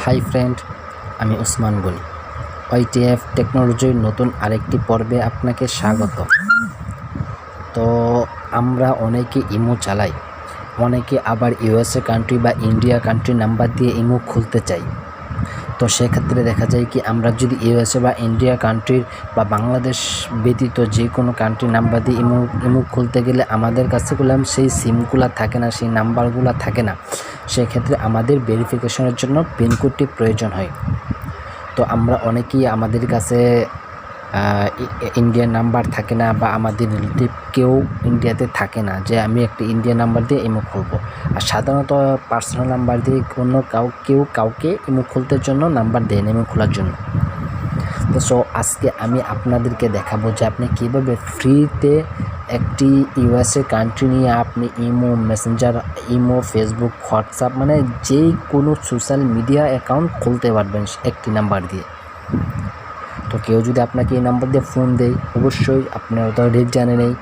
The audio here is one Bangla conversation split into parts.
হাই ফ্রেন্ড, আমি উসমান গনি। ওয়াইটিএফ টেকনোলজির নতুন আরেকটি পর্বে আপনাকে স্বাগত। তো আমরা অনেকে ইমো চালাই, অনেকে আবার ইউএসএ কান্ট্রি বা ইন্ডিয়া কান্ট্রি নাম্বার দিয়ে ইমো খুলতে চাই। তো সেক্ষেত্রে দেখা যায় কি আমরা যদি ইউএসএ বা ইন্ডিয়া কান্ট্রির বা বাংলাদেশ ব্যতীত যে কোনো কান্ট্রি নাম্বার দিয়ে ইমো খুলতে গেলে আমাদের কাছে সেই সিমগুলো থাকে না, সেই নাম্বারগুলো থাকে না। সেক্ষেত্রে আমাদের ভেরিফিকেশনের জন্য পিনকোডটি প্রয়োজন হয়। তো আমরা অনেকেই আমাদের কাছে ইন্ডিয়ান নাম্বার থাকে না বা আমাদের রিলেটিভ কেউ ইন্ডিয়াতে থাকে না যে আমি একটা ইন্ডিয়ান নাম্বার দিয়ে ইমো খুলবো। আর সাধারণত পার্সোনাল নাম্বার দিয়ে কেউ কাউকে ইমো খুলতে জন্য নাম্বার দেয় না ইমো খোলার জন্য। তো আজকে আমি আপনাদেরকে দেখাবো যে আপনি কীভাবে ফ্রিতে একটি ইউএসএ কান্ট্রি নিয়ে আপনি imo, Messenger, imo, Facebook, WhatsApp মানে যে কোনো সোশ্যাল মিডিয়া অ্যাকাউন্ট খুলতে পারবেন একটি নাম্বার দিয়ে। তো কেউ যদি আপনাকে এই নাম্বার দিয়ে ফোন দেয়, অবশ্যই আপনার তো রেট জানে নেই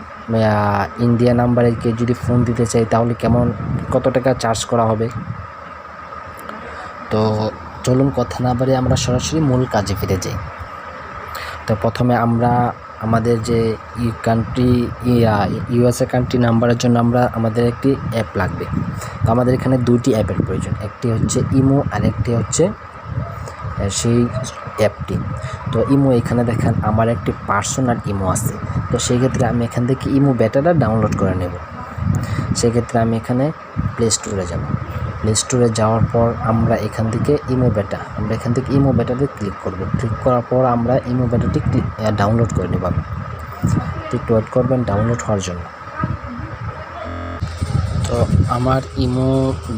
ইন্ডিয়া নাম্বারে কেউ যদি ফোন দিতে চাই তাহলে কত টাকা চার্জ করা হবে। তো চলুন কথা না বাড়িয়ে আমরা সরাসরি মূল কাজে ফিরে যাই। তো প্রথমে আমরা আমাদের যে ইউএসএ কান্ট্রি নাম্বারের জন্য আমাদের একটি অ্যাপ লাগবে। তো আমাদের এখানে দুইটি অ্যাপের প্রয়োজন, একটি হচ্ছে ইমো আর একটি হচ্ছে সেই অ্যাপটি। তো ইমো এখানে দেখেন আমার একটি পার্সোনাল ইমো আছে। তো সেই ক্ষেত্রে আমি এখান থেকে ইমো বেটাটা ডাউনলোড করে নেব। সেক্ষেত্রে আমি এখানে প্লে স্টোরে যাব। প্লে স্টোরে যাওয়ার পর আমরা এখান থেকে ইমো বেটাতে ক্লিক করব। ক্লিক করার পর আমরা ইমো বেটাটি ডাউনলোড করে নেব। একটু ওয়েট করবেন ডাউনলোড হওয়ার জন্য। তো আমার ইমো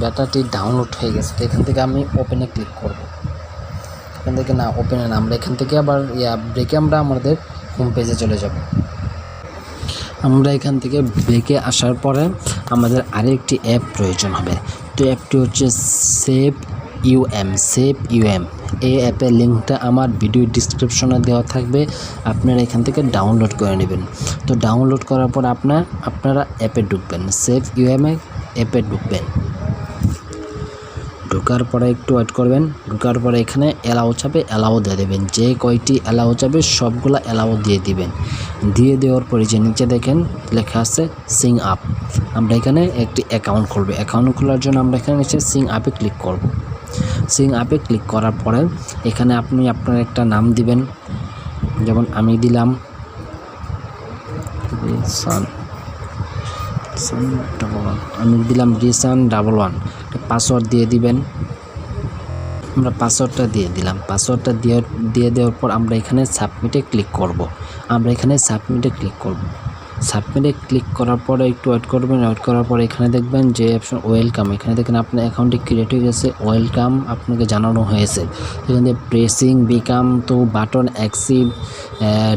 বেটাটি ডাউনলোড হয়ে গেছে। তো এখান থেকে আমি ওপেনে ক্লিক করব। এখান থেকে ওপেনে না, আমরা এখান থেকে আবার ব্রেকে আমরা আমাদের হোম পেজে চলে যাব। আমরা এখান থেকে ব্রেকে আসার পরে আমাদের আরেকটি অ্যাপ প্রয়োজন হবে। তো অ্যাপটি হচ্ছে সেভ ইউএম। এই অ্যাপের লিঙ্কটা আমার ভিডিও ডিসক্রিপশনে দেওয়া থাকবে, আপনারা এখান থেকে ডাউনলোড করে নেবেন। তো ডাউনলোড করার পর আপনারা অ্যাপে ঢুকবেন, সেভ ইউএম অ্যাপে ঢুকবেন। ঢোকার পরে একটু ওয়েট করবেন। ঢোকার পরে এখানে অ্যালাউ চাপে অ্যালাউ দিয়ে দেবেন, যে কয়টি অ্যালাউ চাপে সবগুলো অ্যালাউ দিয়ে দিবেন। দিয়ে দেওয়ার পরে যে নিচে দেখেন লেখা আছে সিং আপ, আমরা এখানে একটি অ্যাকাউন্ট খুলব। অ্যাকাউন্ট খোলার জন্য আমরা এখানে নিচে সিং আপে ক্লিক করব। সিং আপে ক্লিক করার পরে এখানে আপনি আপনার একটা নাম দিবেন, যেমন আমি দিলাম রিসান11। পাসওয়ার্ড দিয়ে দিবেন। আমরা পাসওয়ার্ডটা দিয়ে দিলাম। পাসওয়ার্ডটা দিয়ে দেওয়ার পর আমরা এখানে সাবমিটে ক্লিক করব। সাবমিটে ক্লিক করার পরে একটু ওয়েট করবেন। ওয়েট করার পরে এখানে দেখবেন যে অপশন ওয়েলকাম, এখানে দেখেন আপনার অ্যাকাউন্টটি ক্রিয়েট হয়ে গেছে, ওয়েলকাম আপনাকে জানানো হয়েছে। এখানে প্রেসিং বিকাম তো button accept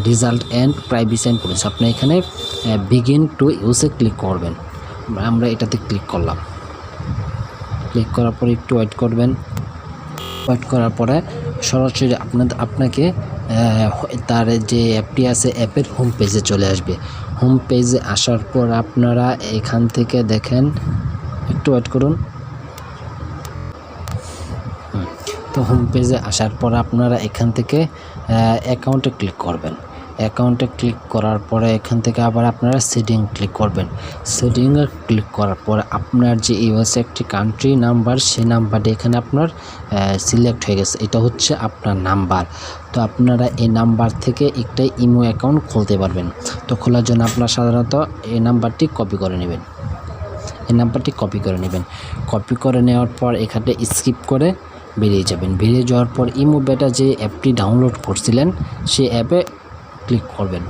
result and privacy and policy, আপনি এখানে বিগিন টু ইউজে ক্লিক করবেন। আমরা এটাতে ক্লিক করলাম। ক্লিক করার পরে একটু ওয়েট করবেন। ওয়েট করার পরে সরাসরি আপনাকে তার যে অ্যাপটি আছে অ্যাপের হোম পেজে চলে আসবে। হোম পেজে আসার পর আপনারা এখান থেকে দেখেন, একটু ওয়েট করুন। তো হোম পেজে আসার পর আপনারা এখান থেকে অ্যাকাউন্টে ক্লিক করবেন। অ্যাকাউন্টে ক্লিক করার পরে এখান থেকে আবার আপনারা সেটিং ক্লিক করবেন। সেটিংয়ে ক্লিক করার পর আপনার যে ইউএসএ একটি কান্ট্রি নাম্বার, সেই নাম্বারটি এখানে আপনার সিলেক্ট হয়ে গেছে, এটা হচ্ছে আপনার নাম্বার। তো আপনারা এই নাম্বার থেকে একটা ইমো অ্যাকাউন্ট খুলতে পারবেন। তো খোলার জন্য আপনারা সাধারণত এই নাম্বারটি কপি করে নেবেন। কপি করে নেওয়ার পর এখানে স্কিপ করে বেরিয়ে যাবেন। বেরিয়ে যাওয়ার পর ইমো বেটা যে অ্যাপটি ডাউনলোড করছিলেন সেই অ্যাপে ক্লিক করবেন।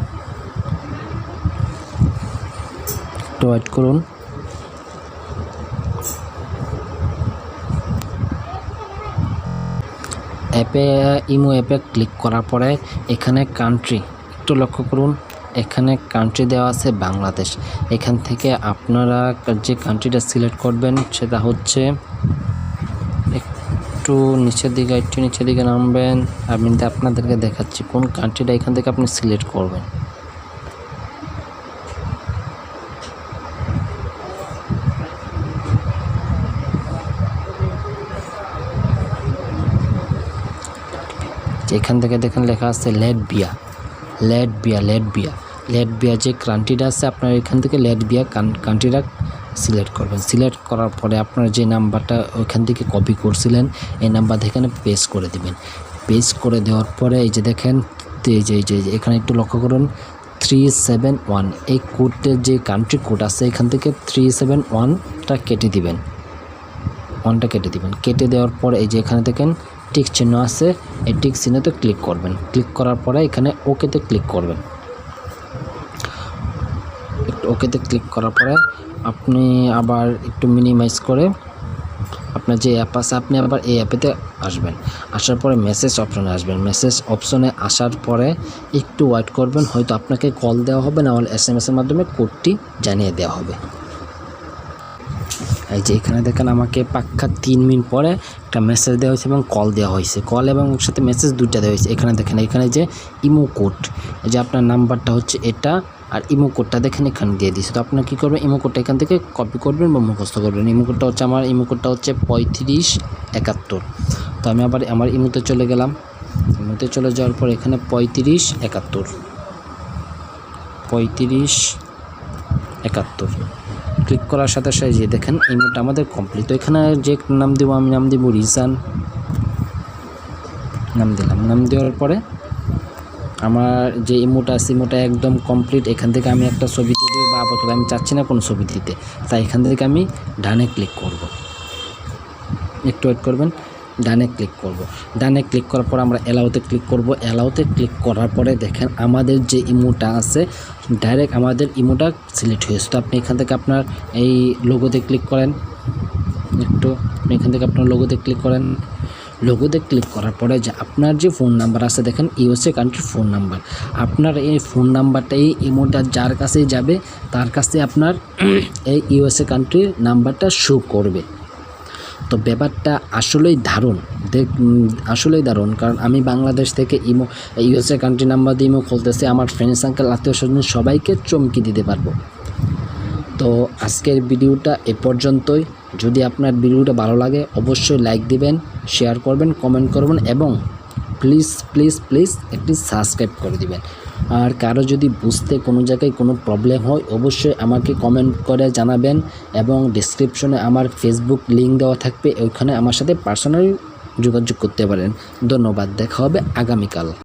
একটু ওয়েট করুন। ইমো অ্যাপে ক্লিক করার পরে এখানে কান্ট্রি একটু লক্ষ্য করুন, এখানে কান্ট্রি দেওয়া আছে বাংলাদেশ। এখান থেকে আপনারা যে কান্ট্রিটা সিলেক্ট করবেন সেটা হচ্ছে একটু নিচের দিকে নামবেন। আমি আপনাদেরকে দেখাচ্ছি কোন কান্ট্রিটা এখান থেকে আপনি সিলেক্ট করবেন। যে এখান থেকে দেখেন লেখা আছে লেটবিয়া যে কান্ট্রিটা আছে আপনার এখান থেকে লেটবিয়া কান্ট্রিটা সিলেক্ট করবেন। সিলেক্ট করার পরে আপনার যে নাম্বারটা ওইখান থেকে কপি করছিলেন এই নাম্বার এখানে পেস্ট করে দিবেন। পেস্ট করে দেওয়ার পরে এই যে দেখেন এই যে এখানে একটু লক্ষ্য করুন 371 এই কোডের যে কান্ট্রি কোড আছে এখান থেকে 371টা কেটে দিবেন, কেটে দেওয়ার পরে এই যে এখানে দেখেন টিক চিহ্ন আছে, এই টিক চিহ্নতে ক্লিক করবেন। ক্লিক করার পরে এখানে ওকেতে ক্লিক করবেন। ওকেতে ক্লিক করার পরে আপনি আবার একটু মিনিমাইজ করে আপনার যে অ্যাপ আছে আপনি আবার এই অ্যাপেতে আসবেন। আসার পরে মেসেজ অপশনে আসবেন। মেসেজ অপশনে আসার পরে একটু ওয়েট করবেন, হয়তো আপনাকে কল দেওয়া হবে, না হলে SMS এর মাধ্যমে কোডটি জানিয়ে দেওয়া হবে। এই যে এখানে দেখেন আমাকে পাক্কা 3 মিনিট পরে একটা মেসেজ দেওয়া হয়েছে এবং কল দেওয়া হয়েছে। কল এবং ওর সাথে মেসেজ দুইটা দেওয়া হয়েছে। এখানে দেখেন এখানে যে ইমো কোড, এই যে আপনার নাম্বারটা হচ্ছে এটা আর ইমো কোডটা দেখেন এখানে দিয়ে দিয়েছে। তো আপনার কী করবেন, ইমো কোডটা এখান থেকে কপি করবেন বা মুখস্থ করবেন। ইমো কোডটা হচ্ছে আমার ইমো কোডটা হচ্ছে 3571। তো আমি আবার আমার ইমোতে চলে গেলাম। ইমোতে চলে যাওয়ার পর এখানে 3571 ক্লিক করার সাথে সাথে যে দেখেন ইমোটা আমাদের কমপ্লিট। তো এখানে যে নাম দেবো আমি নাম দেবো রিসান, নাম দিলাম। নাম দেওয়ার পরে আমার যে ইমোটা আছে ইমোটা একদম কমপ্লিট। এখান থেকে আমি একটা ছবি দিয়ে দেবো বা আপাতত আমি চাচ্ছি না কোনো ছবি দিতে, তাই এখান থেকে আমি ডানে ক্লিক করব। একটু ওয়েট করবেন, ডানে ক্লিক করব। ডানে ক্লিক করার পর আমরা অ্যালাউতে ক্লিক করব। অ্যালাউতে ক্লিক করার পরে দেখেন আমাদের যে ইমোটা আছে ডাইরেক্ট আমাদের ইমোটা সিলেক্ট হয়েছে। তো আপনি এখান থেকে আপনার এই লোগোতে ক্লিক করেন, একটু এখান থেকে আপনার লোগোতে ক্লিক করেন। লোগোতে ক্লিক করার পরে যে আপনার যে ফোন নাম্বার আছে দেখেন USA কান্ট্রির ফোন নাম্বার, আপনার এই ফোন নাম্বারটা এই ইমোটা যার কাছেই যাবে তার কাছে আপনার এই USA কান্ট্রির নাম্বারটা শো করবে। তো ব্যাপারটা আসলেই দারুণ, কারণ আমি বাংলাদেশ থেকে USA কান্ট্রি নাম্বার দিয়ে ইমো খুলতেছি, আমার ফ্রেন্ডস আঙ্কেল আত্মীয় স্বজন সবাইকে চমকে দিতে পারবো। তো আজকের ভিডিওটা এ পর্যন্তই। যদি আপনার ভিডিওটা ভালো লাগে অবশ্যই লাইক দিবেন, শেয়ার করবেন, কমেন্ট করবেন এবং প্লিজ একটি সাবস্ক্রাইব করে দিবেন। আর কারো যদি বুঝতে কোনো জায়গায় কোনো প্রবলেম হয় অবশ্যই আমাকে কমেন্ট করে জানাবেন এবং ডেসক্রিপশনে আমার ফেসবুক লিঙ্ক দেওয়া থাকবে, ওইখানে আমার সাথে পার্সোনালি যোগাযোগ করতে পারেন। ধন্যবাদ, দেখা হবে আগামীকাল।